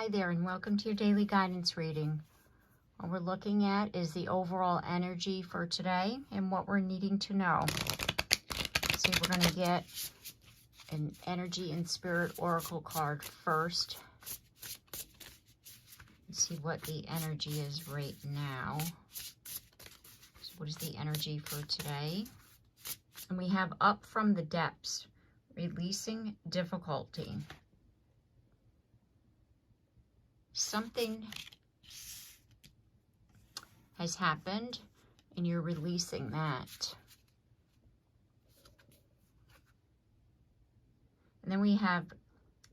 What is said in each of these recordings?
Hi there, and welcome to your daily guidance reading. What we're looking at is the overall energy for today and what we're needing to know. So we're going to get an energy and spirit oracle card first. Let's see what the energy is right now. So what is the energy for today? And we have up from the depths, releasing difficulty. Something has happened and you're releasing that. And then we have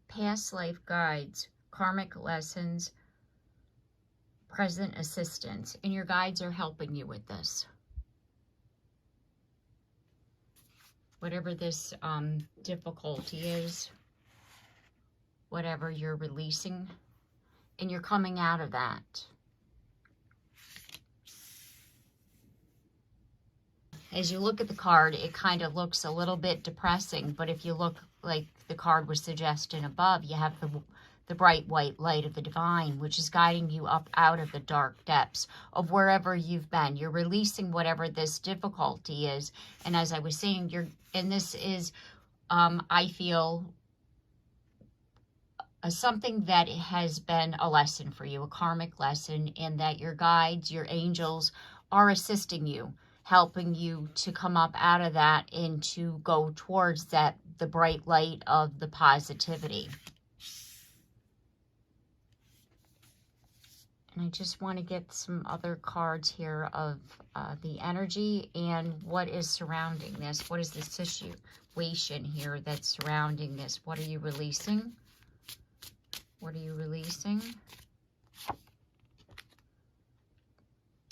past life guides, karmic lessons, present assistance, and your guides are helping you with this. Whatever this difficulty is, whatever you're releasing, and you're coming out of that. As you look at the card, it kind of looks a little bit depressing, but if you look like the card was suggesting above, you have the bright white light of the divine, which is guiding you up out of the dark depths of wherever you've been. You're releasing whatever this difficulty is. And as I was saying, and this is, I feel, something that has been a lesson for you, a karmic lesson, and that your guides, your angels are assisting you, helping you to come up out of that and to go towards that, the bright light of the positivity. And I just want to get some other cards here of the energy and what is surrounding this. What is the situation here that's surrounding this? What are you releasing? What are you releasing?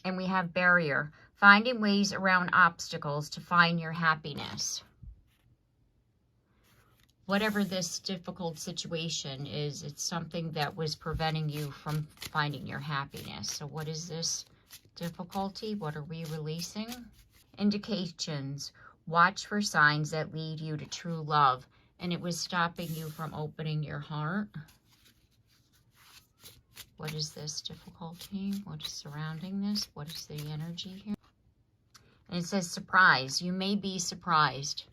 And we have barrier. Finding ways around obstacles to find your happiness. Whatever this difficult situation is, it's something that was preventing you from finding your happiness. So what is this difficulty? What are we releasing? Indications. Watch for signs that lead you to true love. And it was stopping you from opening your heart. What is this difficulty? What is surrounding this? What is the energy here? And it says surprise. You may be surprised.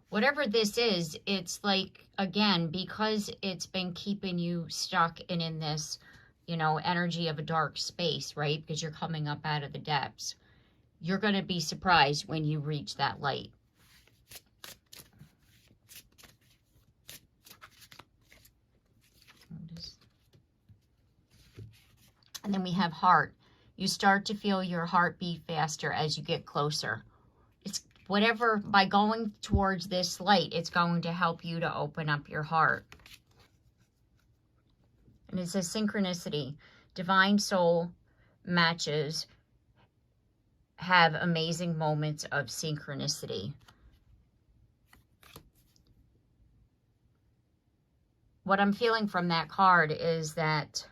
Whatever this is, it's like, again, because it's been keeping you stuck and in this, you know, energy of a dark space, right? Because you're coming up out of the depths. You're going to be surprised when you reach that light. And then we have heart. You start to feel your heart beat faster as you get closer. It's whatever, by going towards this light, it's going to help you to open up your heart. And it says synchronicity. Divine soul matches have amazing moments of synchronicity. What I'm feeling from that card is that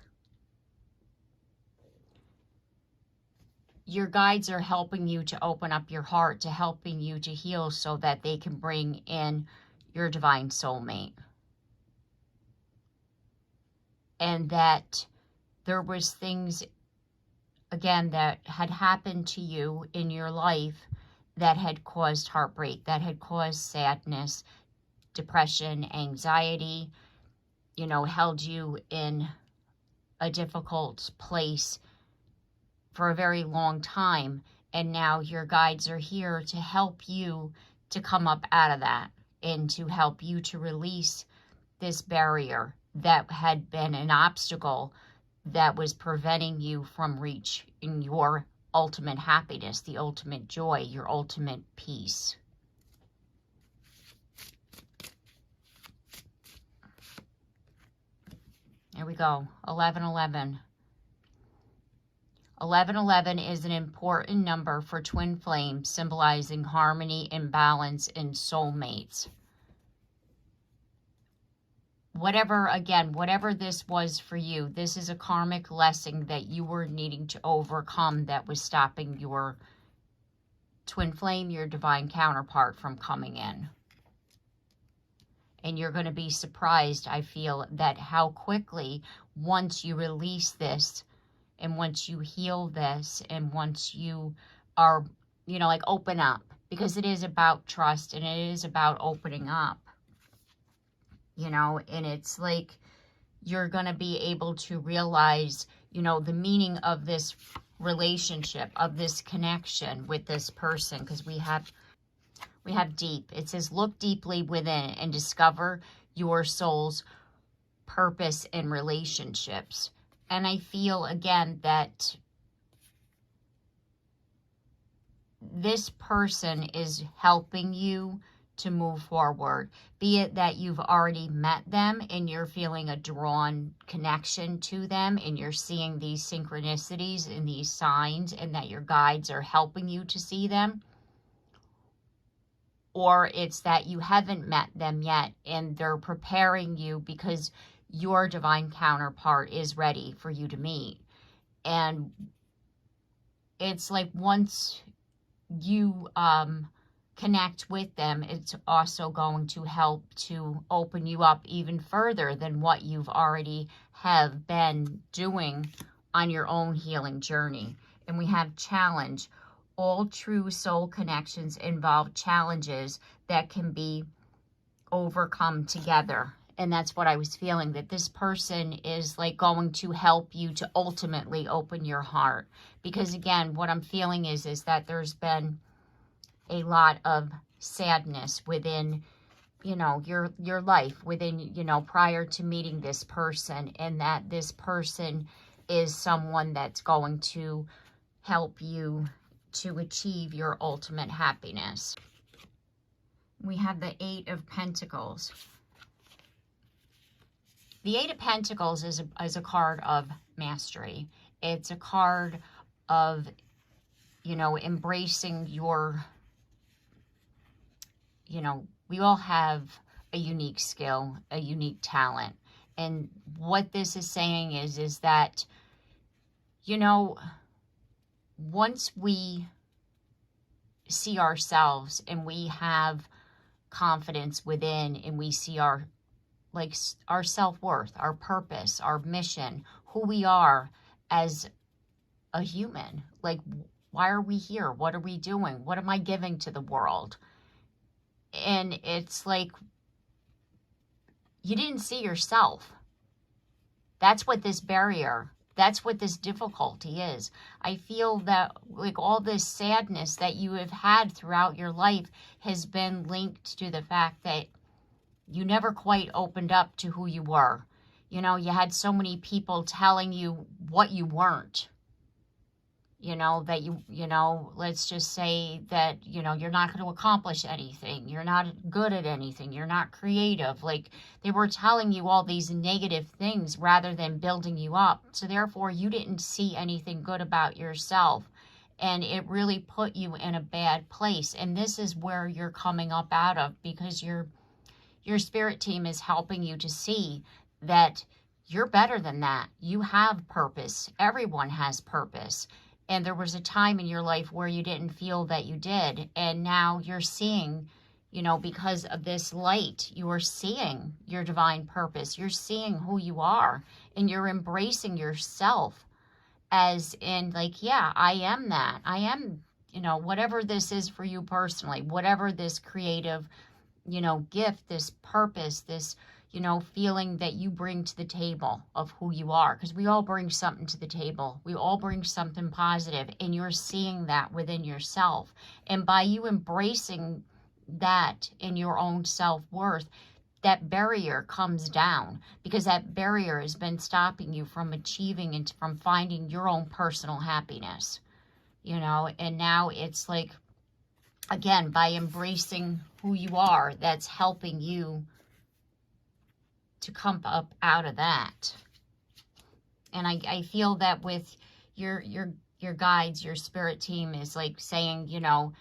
your guides are helping you to open up your heart, to helping you to heal so that they can bring in your divine soulmate. And that there was things, again, that had happened to you in your life that had caused heartbreak, that had caused sadness, depression, anxiety, you know, held you in a difficult place for a very long time, and now your guides are here to help you to come up out of that and to help you to release this barrier that had been an obstacle that was preventing you from reaching your ultimate happiness, the ultimate joy, your ultimate peace. There we go, 1111. 1111 is an important number for twin flames, symbolizing harmony and balance in soulmates. Whatever, again, whatever this was for you, this is a karmic lesson that you were needing to overcome that was stopping your twin flame, your divine counterpart, from coming in. And you're going to be surprised, I feel, that how quickly, once you release this, and once you heal this, and once you are, you know, like open up, because it is about trust and it is about opening up, you know, and it's like you're going to be able to realize, you know, the meaning of this relationship, of this connection with this person, because we have deep. It says, look deeply within and discover your soul's purpose in relationships. And I feel, again, that this person is helping you to move forward. Be it that you've already met them and you're feeling a drawn connection to them and you're seeing these synchronicities and these signs and that your guides are helping you to see them. Or it's that you haven't met them yet and they're preparing you because your divine counterpart is ready for you to meet. And it's like once you connect with them, it's also going to help to open you up even further than what you've already have been doing on your own healing journey. And we have challenge. All true soul connections involve challenges that can be overcome together. And that's what I was feeling, that this person is like going to help you to ultimately open your heart. Because again, what I'm feeling is that there's been a lot of sadness within, you know, your life, within, you know, prior to meeting this person, and that this person is someone that's going to help you to achieve your ultimate happiness. We have the Eight of Pentacles. The Eight of Pentacles is a card of mastery. It's a card of, you know, embracing your, you know, we all have a unique skill, a unique talent. And what this is saying is that, you know, once we see ourselves and we have confidence within and we see our self-worth, our purpose, our mission, who we are as a human, like, why are we here? What are we doing? What am I giving to the world? And it's like, you didn't see yourself. That's what this barrier, that's what this difficulty is. I feel that like all this sadness that you have had throughout your life has been linked to the fact that you never quite opened up to who you were. You know, you had so many people telling you what you weren't. You know, that you know, let's just say that, you know, you're not going to accomplish anything. You're not good at anything. You're not creative. Like, they were telling you all these negative things rather than building you up. So therefore, you didn't see anything good about yourself. And it really put you in a bad place. And this is where you're coming up out of, because your spirit team is helping you to see that you're better than that. You have purpose. Everyone has purpose. And there was a time in your life where you didn't feel that you did. And now you're seeing, you know, because of this light, you are seeing your divine purpose. You're seeing who you are. And you're embracing yourself as in, like, yeah, I am that. I am, you know, whatever this is for you personally, whatever this creative, you know, gift, this purpose, this, you know, feeling that you bring to the table of who you are. Because we all bring something to the table. We all bring something positive, and you're seeing that within yourself. And by you embracing that in your own self-worth, that barrier comes down, because that barrier has been stopping you from achieving and from finding your own personal happiness, you know. And now it's like, again, by embracing who you are, that's helping you to come up out of that. And I feel that with your guides, your spirit team is like saying, you know,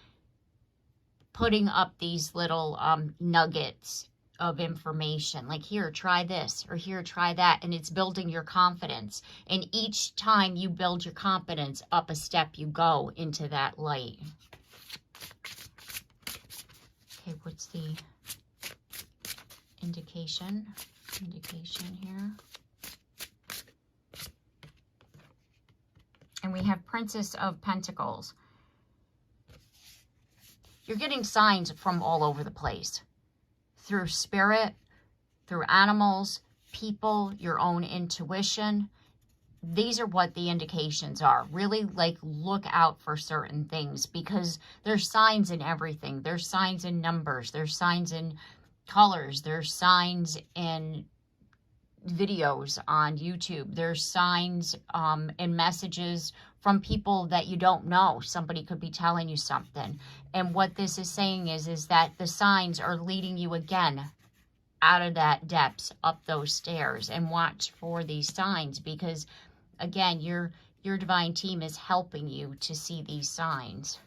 putting up these little nuggets of information, like, here, try this, or here, try that, and it's building your confidence. And each time you build your confidence, up a step you go into that light. Okay, what's the indication here. And we have Princess of Pentacles. You're getting signs from all over the place. Through spirit, through animals, people, your own intuition. These are what the indications are. Really, like, look out for certain things because there's signs in everything. There's signs in numbers. There's signs in colors. There's signs in videos on YouTube. There's signs in messages from people that you don't know. Somebody could be telling you something. And what this is saying is that the signs are leading you again out of that depths, up those stairs. And watch for these signs because, again, your divine team is helping you to see these signs.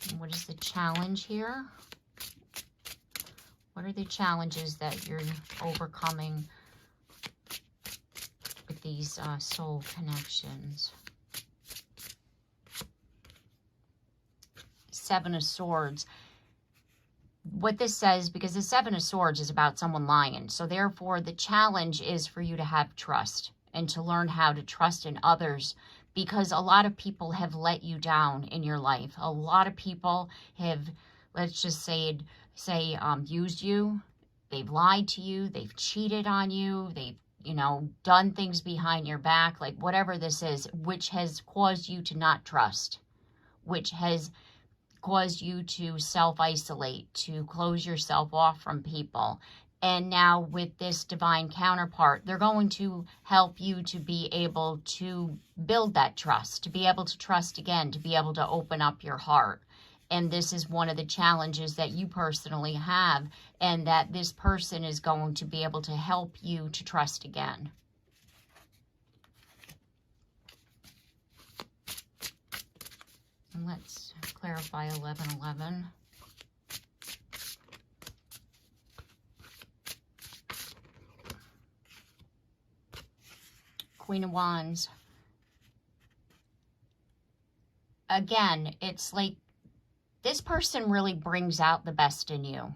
And what is the challenge here? What are the challenges that you're overcoming with these soul connections? Seven of Swords. What this says, because the Seven of Swords is about someone lying. So therefore, the challenge is for you to have trust and to learn how to trust in others, because a lot of people have let you down in your life. A lot of people have, let's just say used you. They've lied to you. They've cheated on you. They've, done things behind your back, like whatever this is, which has caused you to not trust, which has caused you to self-isolate, to close yourself off from people. And now with this divine counterpart, they're going to help you to be able to build that trust, to be able to trust again, to be able to open up your heart. And this is one of the challenges that you personally have, and that this person is going to be able to help you to trust again. And let's clarify 1111. Queen of Wands. Again, it's like this person really brings out the best in you.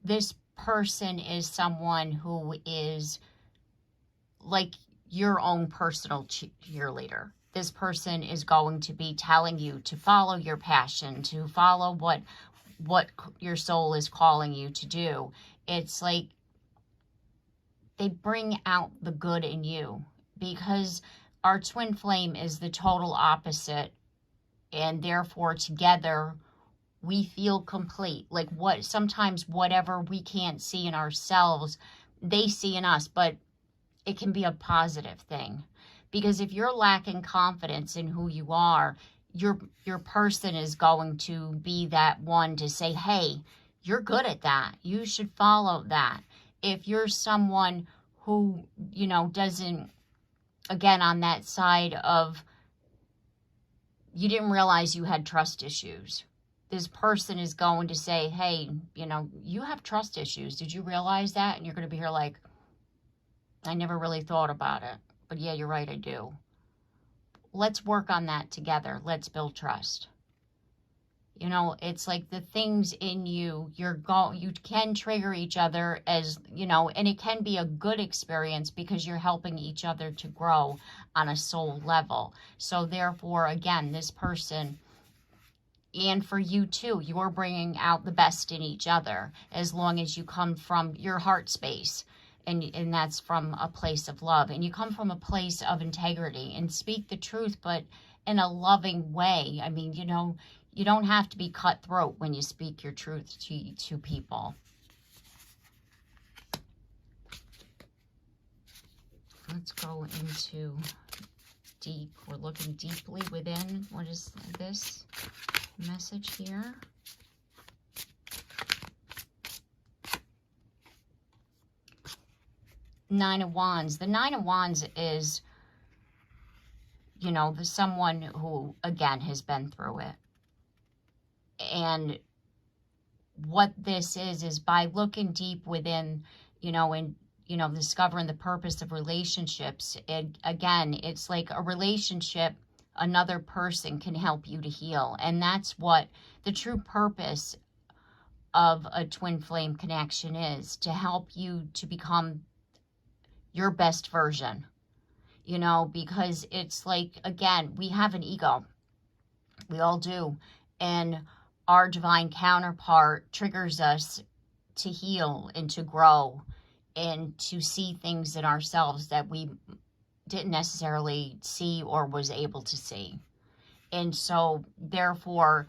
This person is someone who is like your own personal cheerleader. This person is going to be telling you to follow your passion, to follow what your soul is calling you to do. It's like they bring out the good in you, because our twin flame is the total opposite, and therefore together we feel complete. Like sometimes whatever we can't see in ourselves, they see in us, but it can be a positive thing. Because if you're lacking confidence in who you are, your person is going to be that one to say, hey, you're good at that. You should follow that. If you're someone who, doesn't, again, on that side of, you didn't realize you had trust issues, this person is going to say, hey, you have trust issues. Did you realize that? And you're going to be here like, I never really thought about it. But yeah, you're right, I do. Let's work on that together. Let's build trust. It's like the things in you, you can trigger each other as, and it can be a good experience because you're helping each other to grow on a soul level. So therefore, again, this person, and for you too, you're bringing out the best in each other as long as you come from your heart space. And that's from a place of love. And you come from a place of integrity and speak the truth, but in a loving way. I mean, you don't have to be cutthroat when you speak your truth to people. Let's go into deep. We're looking deeply within. What is this message here? Nine of Wands. The Nine of Wands is, someone who, again, has been through it. And what this is by looking deep within, and, discovering the purpose of relationships. It's like a relationship, another person can help you to heal. And that's what the true purpose of a twin flame connection is to help you to become your best version, you know, because it's like, again, we have an ego. We all do. And our divine counterpart triggers us to heal and to grow and to see things in ourselves that we didn't necessarily see or was able to see. And so, therefore,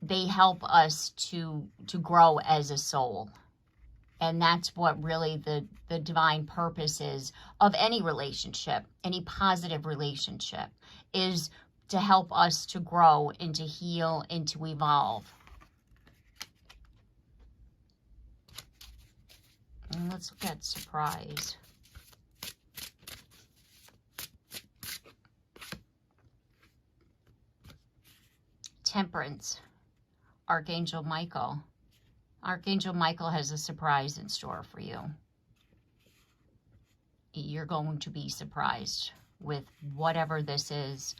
they help us to grow as a soul. And that's what really the divine purpose is of any relationship, any positive relationship, is to help us to grow and to heal and to evolve. And let's look at surprise. Temperance. Archangel Michael. Archangel Michael has a surprise in store for you. You're going to be surprised with whatever this is.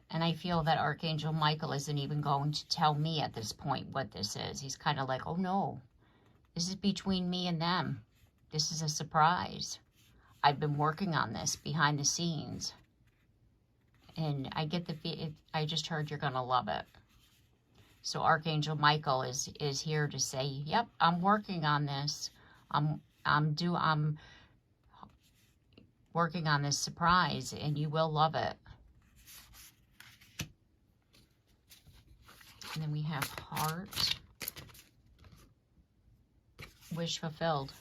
And I feel that Archangel Michael isn't even going to tell me at this point what this is. He's kind of like, oh no, this is between me and them. This is a surprise. I've been working on this behind the scenes. And I get I just heard you're going to love it. So Archangel Michael is here to say, yep, I'm working on this. I'm working on this surprise, and you will love it. And then we have heart. Wish fulfilled.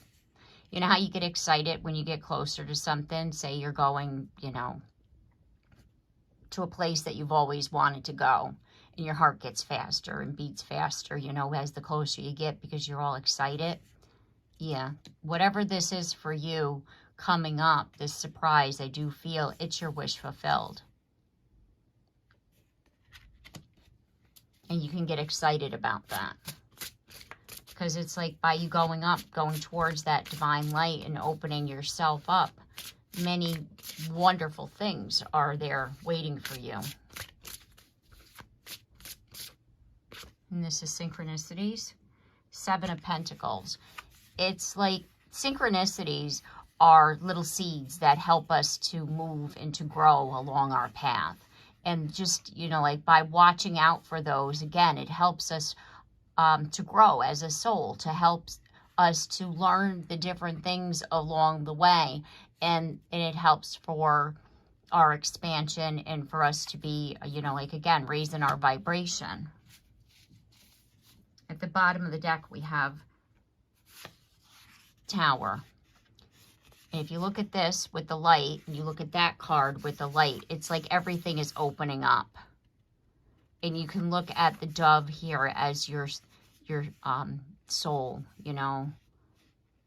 You know how you get excited when you get closer to something? Say you're going, you know, to a place that you've always wanted to go. And your heart gets faster and beats faster, you know, as the closer you get because you're all excited. Yeah, whatever this is for you coming up, this surprise, I do feel it's your wish fulfilled. And you can get excited about that. Because it's like by you going up, going towards that divine light and opening yourself up, many wonderful things are there waiting for you. And this is synchronicities. 7 of Pentacles. It's like synchronicities are little seeds that help us to move and to grow along our path. And just, you know, like by watching out for those, again, it helps us to grow as a soul, to help us to learn the different things along the way. And it helps for our expansion and for us to be, you know, like, again, raising our vibration. At the bottom of the deck, we have Tower. And if you look at this with the light, and you look at that card with the light, it's like everything is opening up. And you can look at the dove here as your soul, you know,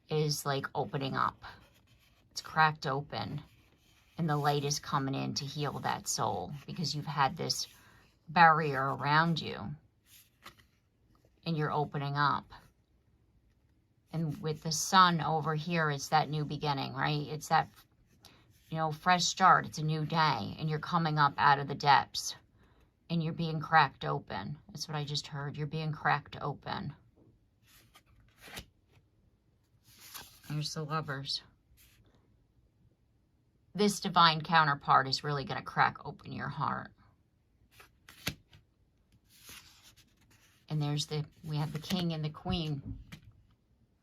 is like opening up. It's cracked open. And the light is coming in to heal that soul because you've had this barrier around you. And you're opening up. And with the sun over here, it's that new beginning, right? It's that, you know, fresh start. It's a new day. And you're coming up out of the depths. And you're being cracked open. That's what I just heard. You're being cracked open. Here's the Lovers. This divine counterpart is really going to crack open your heart. And there's we have the King and the Queen.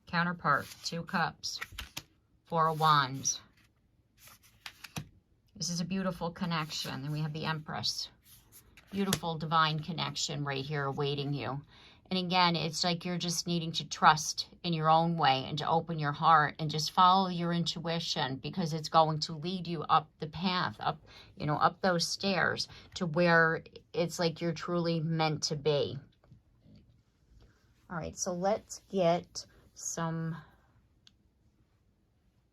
Counterpart, 2 cups, 4 of wands. This is a beautiful connection. Then we have the Empress. Beautiful divine connection right here awaiting you. And again, it's like you're just needing to trust in your own way and to open your heart and just follow your intuition because it's going to lead you up the path, up, you know, up those stairs to where it's like you're truly meant to be. All right, so let's get some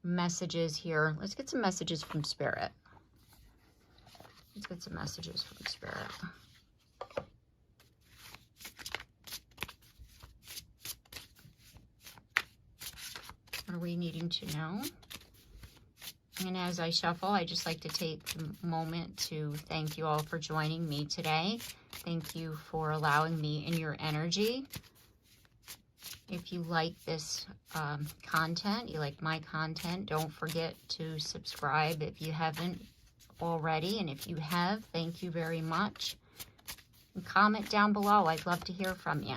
messages here. Let's get some messages from Spirit. Let's get some messages from Spirit. What are we needing to know? And as I shuffle, I just like to take a moment to thank you all for joining me today. Thank you for allowing me in your energy. If you like this content, you like my content, don't forget to subscribe if you haven't already. And if you have, thank you very much. And comment down below. I'd love to hear from you.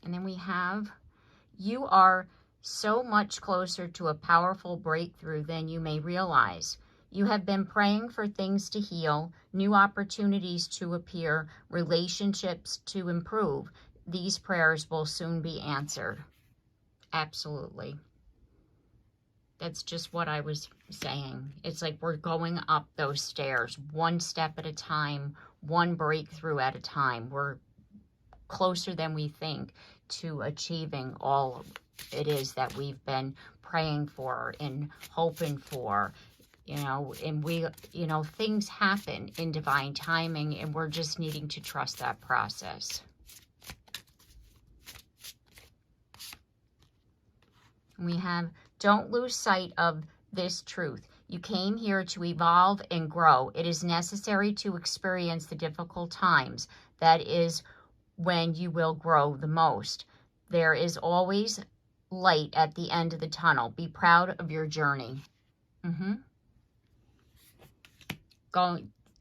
And then we have, you are so much closer to a powerful breakthrough than you may realize. You have been praying for things to heal, new opportunities to appear, relationships to improve. These prayers will soon be answered. Absolutely. That's just what I was saying. It's like we're going up those stairs, one step at a time, one breakthrough at a time. We're closer than we think to achieving all it is that we've been praying for and hoping for. You know, and we, you know, things happen in divine timing, and we're just needing to trust that process. We have, don't lose sight of this truth. You came here to evolve and grow. It is necessary to experience the difficult times. That is when you will grow the most. There is always light at the end of the tunnel. Be proud of your journey.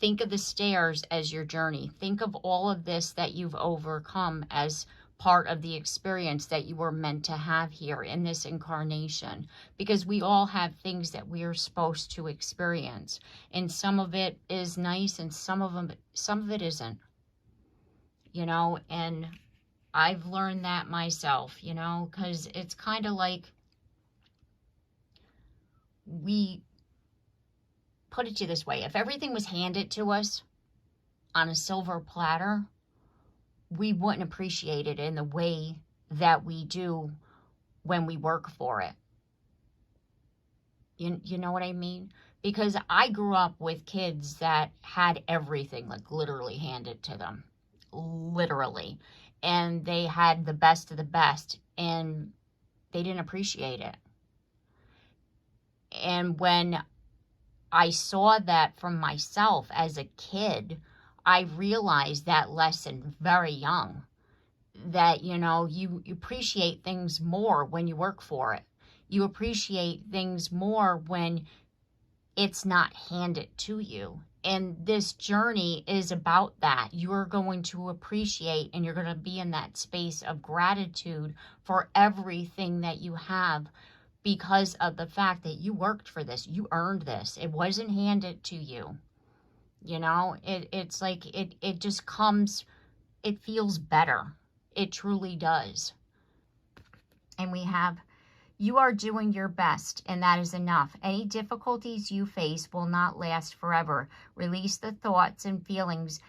Think of the stairs as your journey. Think of all of this that you've overcome as part of the experience that you were meant to have here in this incarnation. Because we all have things that we are supposed to experience. And some of it is nice and some of it isn't. You know, and I've learned that myself, you know, because it's kind of like we put it to you this way. If everything was handed to us on a silver platter, we wouldn't appreciate it in the way that we do when we work for it. You know what I mean? Because I grew up with kids that had everything, like, literally handed to them. Literally. And they had the best of the best, and they didn't appreciate it. And when I saw that from myself as a kid, I realized that lesson very young. That, you know, you appreciate things more when you work for it. You appreciate things more when it's not handed to you. And this journey is about that. You're going to appreciate, and you're going to be in that space of gratitude for everything that you have, because of the fact that you worked for this. You earned this. It wasn't handed to you. You know, it's like it just comes, it feels better. It truly does. And we have, you are doing your best, and that is enough. Any difficulties you face will not last forever. Release the thoughts and feelings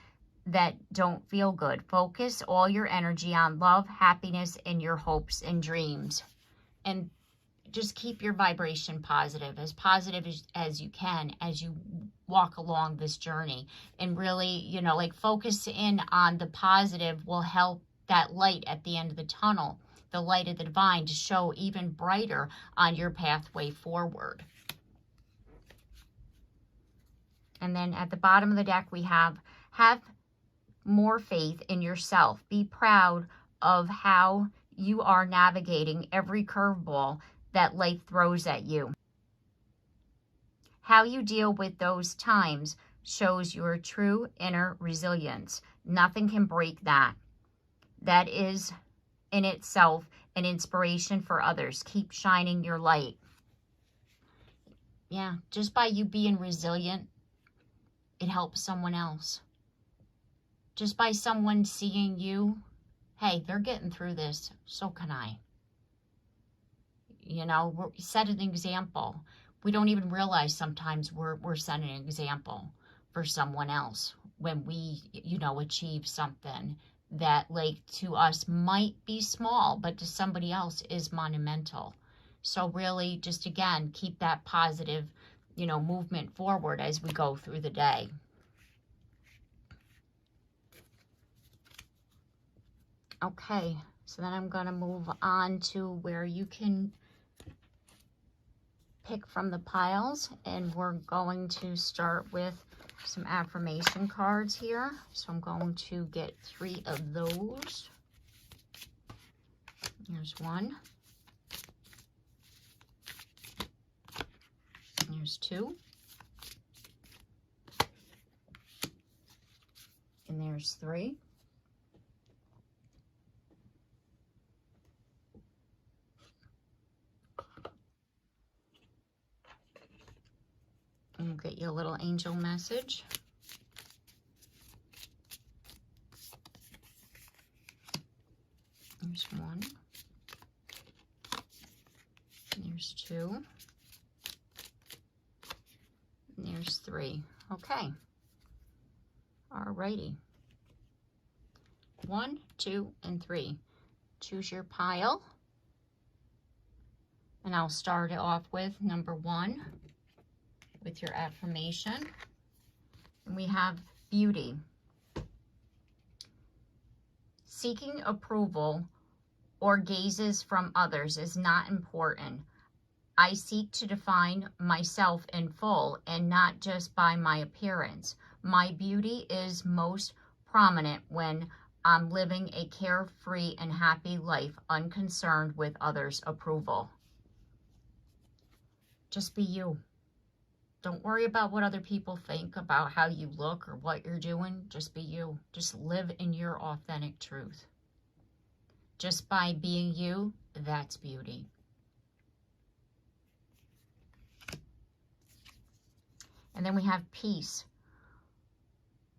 that don't feel good. Focus all your energy on love, happiness, and your hopes and dreams. And just keep your vibration positive as you can as you walk along this journey. And really, you know, like, focus in on the positive will help that light at the end of the tunnel, the light of the divine, to show even brighter on your pathway forward. And then at the bottom of the deck, we have more faith in yourself. Be proud of how you are navigating every curveball that life throws at you. How you deal with those times shows your true inner resilience. Nothing can break that. That is in itself an inspiration for others. Keep shining your light. Yeah, just by you being resilient, it helps someone else. Just by someone seeing you, hey, they're getting through this, so can I. You know, set an example. We don't even realize sometimes we're setting an example for someone else when we, you know, achieve something that, like, to us might be small, but to somebody else is monumental. So really, just again, keep that positive, you know, movement forward as we go through the day. Okay, so then I'm going to move on to where you can pick from the piles, and we're going to start with some affirmation cards here. So I'm going to get 3 of those. There's one. There's 2. And there's 3. And we'll get you a little angel message. There's 1. There's 2. And there's 3. Okay. Alrighty. 1, 2, and 3. Choose your pile. And I'll start it off with number 1 with your affirmation. And we have beauty. Seeking approval or gazes from others is not important. I seek to define myself in full and not just by my appearance. My beauty is most prominent when I'm living a carefree and happy life, unconcerned with others' approval. Just be you. Don't worry about what other people think about how you look or what you're doing. Just be you. Just live in your authentic truth. Just by being you, that's beauty. And then we have peace.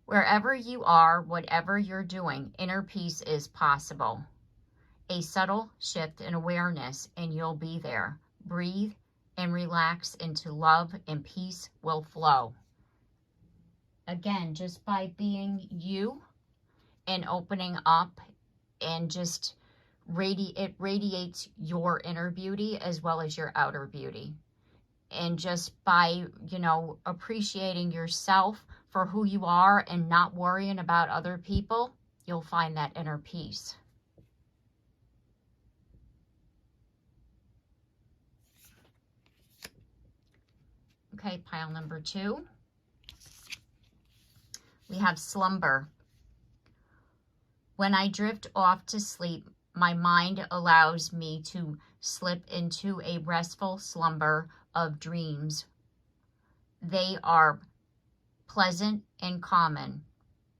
Wherever you are, whatever you're doing, inner peace is possible. A subtle shift in awareness and you'll be there. Breathe and relax into love and peace will flow. Again, just by being you and opening up and just it radiates your inner beauty as well as your outer beauty. And just by, you know, appreciating yourself for who you are and not worrying about other people, you'll find that inner peace. Okay, pile number 2. We have slumber. When I drift off to sleep, my mind allows me to slip into a restful slumber of dreams. They are pleasant and common.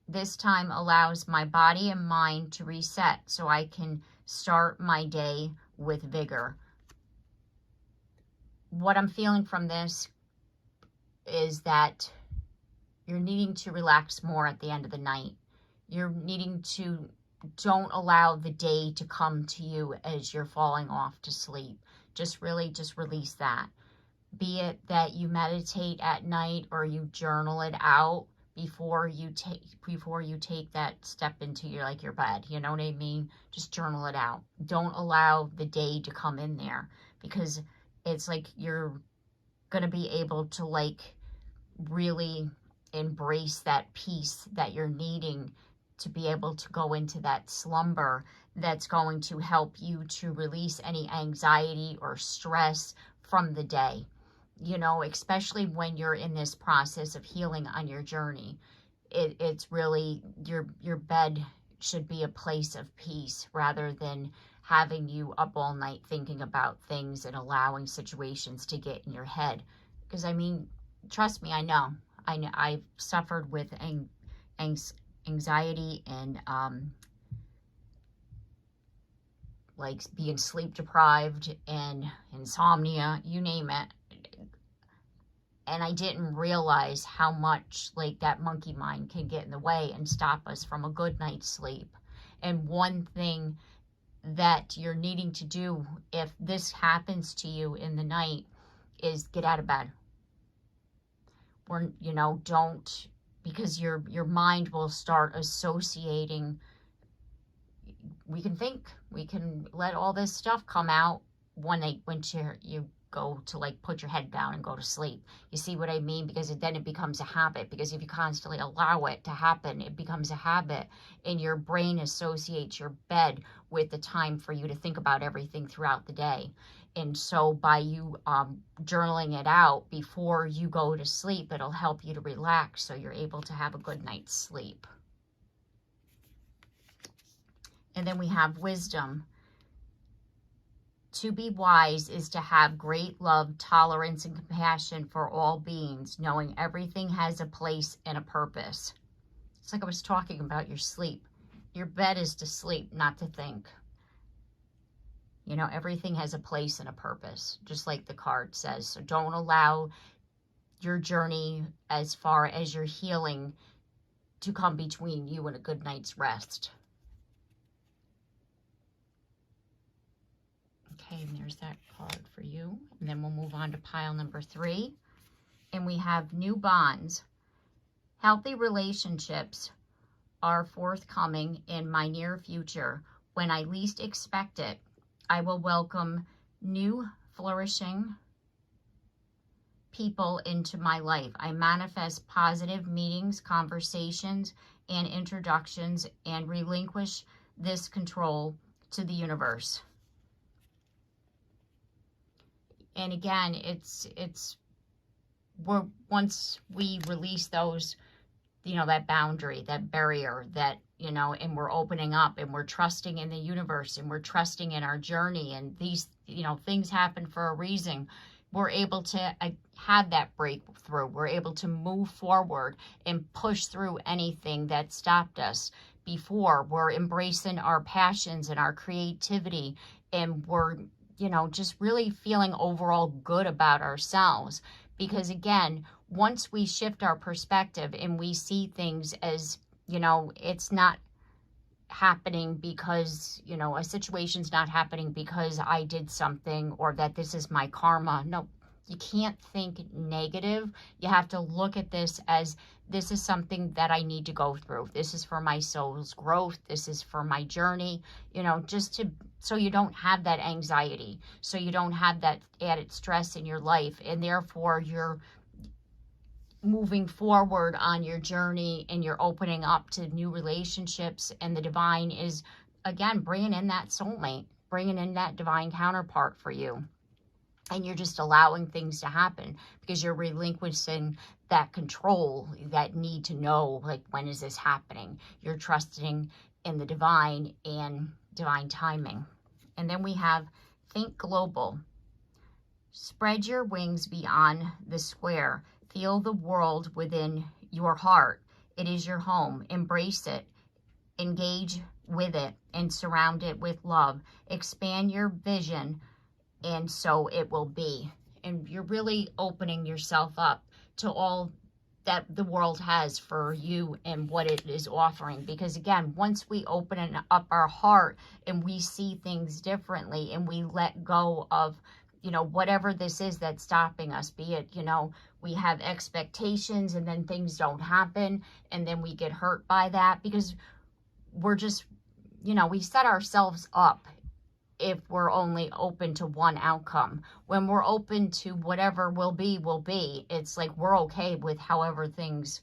This time allows my body and mind to reset so I can start my day with vigor. What I'm feeling from this is that you're needing to relax more at the end of the night. You're needing to don't allow the day to come to you as you're falling off to sleep. Just release that. Be it that you meditate at night or you journal it out before you take that step into your bed. You know what I mean? Just journal it out. Don't allow the day to come in there, because it's like you're going to be able to really embrace that peace that you're needing to be able to go into that slumber that's going to help you to release any anxiety or stress from the day. You know, especially when you're in this process of healing on your journey. It's really, your bed should be a place of peace rather than having you up all night thinking about things and allowing situations to get in your head. Because, I mean, trust me, I know I've suffered with anxiety and being sleep deprived and insomnia, you name it. And I didn't realize how much that monkey mind can get in the way and stop us from a good night's sleep. And one thing that you're needing to do if this happens to you in the night is get out of bed. Or, don't, because your mind will start associating. We can let all this stuff come out when you go to like put your head down and go to sleep. You see what I mean? Because then it becomes a habit. Because if you constantly allow it to happen, it becomes a habit, and your brain associates your bed with the time for you to think about everything throughout the day. And so by you journaling it out before you go to sleep, it'll help you to relax so you're able to have a good night's sleep. And then we have wisdom. To be wise is to have great love, tolerance, and compassion for all beings, knowing everything has a place and a purpose. It's like I was talking about your sleep. Your bed is to sleep, not to think. You know, everything has a place and a purpose, just like the card says. So don't allow your journey as far as your healing to come between you and a good night's rest. Okay, and there's that card for you. And then we'll move on to pile number 3. And we have new bonds. Healthy relationships are forthcoming in my near future. When I least expect it, I will welcome new, flourishing people into my life. I manifest positive meetings, conversations, and introductions, and relinquish this control to the universe. And again, once we release those, you know, that boundary, that barrier, that, you know, and we're opening up and we're trusting in the universe and we're trusting in our journey, and these, you know, things happen for a reason. We're able to have that breakthrough. We're able to move forward and push through anything that stopped us before. We're embracing our passions and our creativity, and we're, you know, just really feeling overall good about ourselves. Because again, once we shift our perspective and we see things as, you know, it's not happening because, you know, a situation's not happening because I did something or that this is my karma. No, you can't think negative. You have to look at this as, this is something that I need to go through. This is for my soul's growth. This is for my journey, you know, just to, so you don't have that anxiety, so you don't have that added stress in your life, and therefore you're moving forward on your journey and you're opening up to new relationships. And the divine is, again, bringing in that soulmate, bringing in that divine counterpart for you. And you're just allowing things to happen because you're relinquishing that control, that need to know, like, when is this happening? You're trusting in the divine and divine timing. And then we have think global. Spread your wings beyond the square. Feel the world within your heart. It is your home. Embrace it. Engage with it and surround it with love. Expand your vision, and so it will be. And you're really opening yourself up to all that the world has for you and what it is offering. Because again, once we open up our heart and we see things differently and we let go of, you know, whatever this is that's stopping us, be it, you know, we have expectations and then things don't happen and then we get hurt by that because we're just, you know, we set ourselves up if we're only open to one outcome. When we're open to whatever will be, it's like we're okay with however things,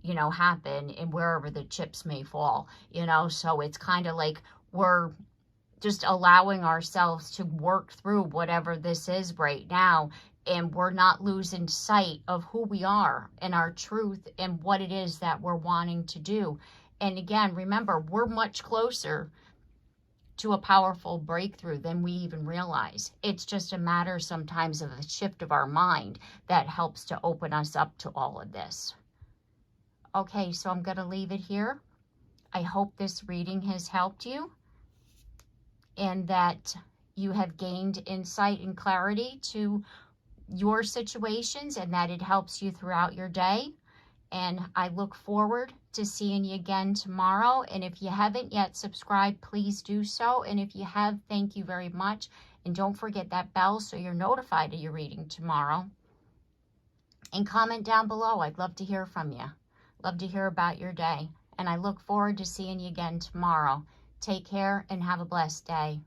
you know, happen and wherever the chips may fall, you know. So it's kind of like we're just allowing ourselves to work through whatever this is right now, and we're not losing sight of who we are and our truth and what it is that we're wanting to do. And again, remember, we're much closer to a powerful breakthrough than we even realize. It's just a matter sometimes of a shift of our mind that helps to open us up to all of this. Okay, so I'm going to leave it here. I hope this reading has helped you and that you have gained insight and clarity to your situations and that it helps you throughout your day. And I look forward to seeing you again tomorrow. And if you haven't yet subscribed, please do so. And if you have, thank you very much. And don't forget that bell so you're notified of your reading tomorrow. And comment down below. I'd love to hear from you. Love to hear about your day. And I look forward to seeing you again tomorrow. Take care and have a blessed day.